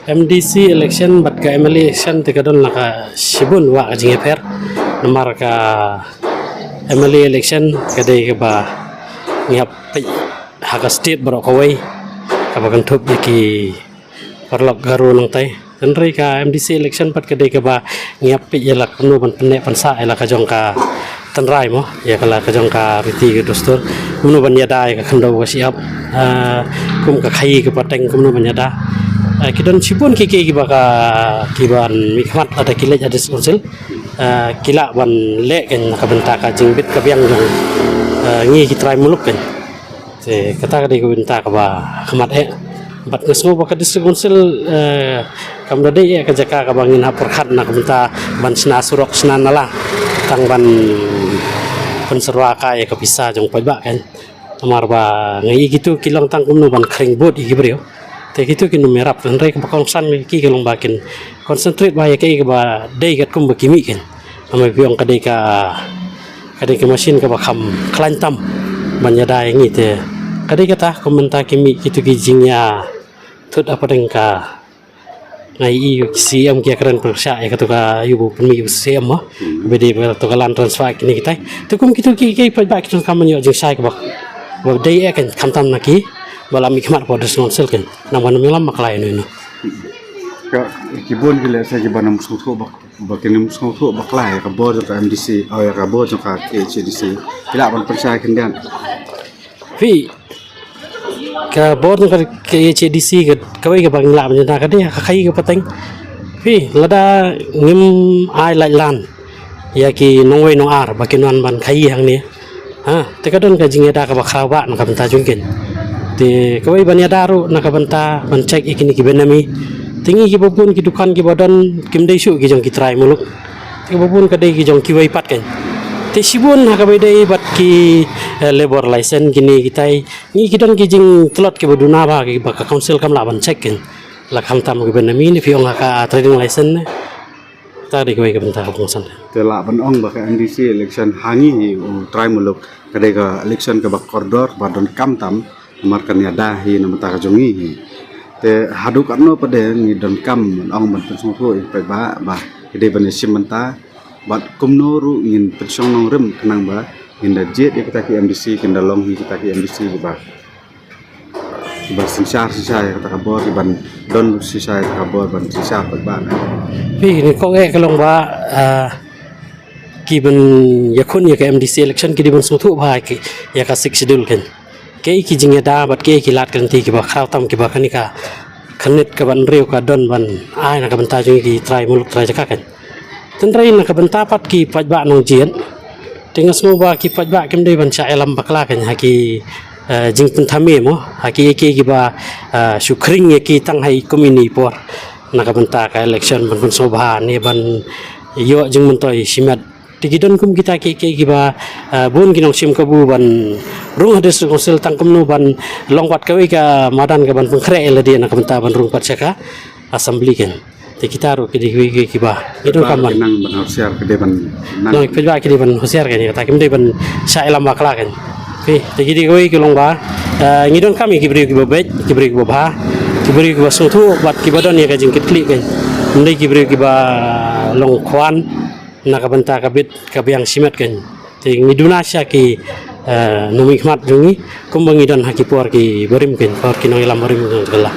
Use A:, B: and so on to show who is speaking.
A: MDC election bat ka MLA election te kadon laka sibun wa jinge per nomor ka MLA election kadai ka ba ngap haka state bro kawai ka bagan thup ki parlok garu nang tai tenri ka MDC election pat kadai ka ba ngap yala kuno ban pene pansa ela ka jong ka tenrai mo ya kala ka jong ka riti ke dostur kuno ban yada ka khando ka siap kum ka khai ka pateng kuno ban yada kidon sibun kiki kibaka kiban mikmat ada kilat ada konsil kila ban le kan kabenta ka jingbit ka biang jong ngi kitrai muluk kan te kata ka de kabenta ka ba khamat bat ngesmo ba ka distrik konsil kam dade ka jaka ka bangin ha perkhat na kabenta ban sna surok sna nala tang ban penserwa ka ya ka bisa jong pajba kan amar ba ngi gitu kilang tang kumno ban kring bot iki brio te gitu kin merap nrai ka bakong san ki kalong bakin concentrate ba ya kai ka ba dei kat kum bakimi kin amai piong ka dei ka mesin ka bakam klantam banyada ngi te ka dei kata komenta kimi gitu ki jingnya tut apa deng ka ngai i siam ki keren persya ya katuka yubu pemi siam ma bede to kalan transfer kini kita tukum gitu ki pa kita kamanyo jing sai ka bak ba dei kan kantam naki balam ikmat pada sonsel kan nama milam maklai ini
B: ka kibon gila sa kiban musutho bakin musutho baklai ka bod ka MDC o ya ka bod ka KHDC kila ban percaya kendian
A: fi ka bod ka KHDC ka kawai ka bang lam na ka dia ka kai ka pateng fi lada ngim ai lai lan ya ki nongwei nong ar bakinan ban kai hang ni ha te ka don ka jingeda ka bakhaw ba na ka benta jungkin te kawai banya daru nakabanta bancek ikini ki benami tingi ki bobun ki dukan ki badan kim dei su ki jong ki trai muluk ki bobun ka dei ki jong ki wai pat kan te sibun hakabai dei bat ki labor license kini kitai ni ki don ki jing tlot ki boduna ba ki ba council kam la bancek kan la kham tam ki benami ni fiong ka trading license ta dei kawai ka banta ka pungsan
B: te la ban ong ba ka MDC election hangi trai muluk ka dei ka election ka ba koridor ba don kam tam markan ya dahi nama tak jongi te hadu karno pada ni don kam ong ban pensong thu pe ba ide ban simenta bat kumnoru ngin pensong nong rem kenang ba inda jet kita ki MDC kinda long kita ki MDC ba sinsar ya kata kabor ban don sisa ya kabor ban sisa pe ba
A: pi ni ko e kalong ba ki ban yakun ya ka MDC election ki di ban suthu ba ki ya ka sik schedule kan kei ki jinge da bat kei ki lat kan ti ki ba khaw tam ki ba kanika khanit ka ban reu ka don ban ai na ka banta jung ki trai muluk trai jaka kan tendrai na ka banta pat ki pajba nong jien tingas mo ba ki pajba kim dei ban cha elam bakla kan haki jing pun thame mo haki ki ba shukring ye ki tang hai komini por na ka banta ka election ban pun sobha ne ban yo jing mun toi simat tikidon kum kita ki ba bun kinong sim kabu ban rung hades konsil tangkum nu ban longwat kawi ka madan ka ban pengkre ele dia nak benta ban rung patsaka assembly kan te kita ro ki ba itu kan ban
B: nang ban hosiar ke ban
A: nang pe ba ki ban hosiar kan ta kim de ban sa elam bakla kan fi te ki kawi ki long ba ngidon kami ki bri ki babet ki bri ki ba ki bri ki basuthu bat ki badon ya ka jingkit klik kan ndai ki bri ki ba long khwan nakabenta kabit kabiang simat kan te ngiduna sya ki numikmat jungi kumbangidon hakipor ki berim kan por ki nang ilam berim kan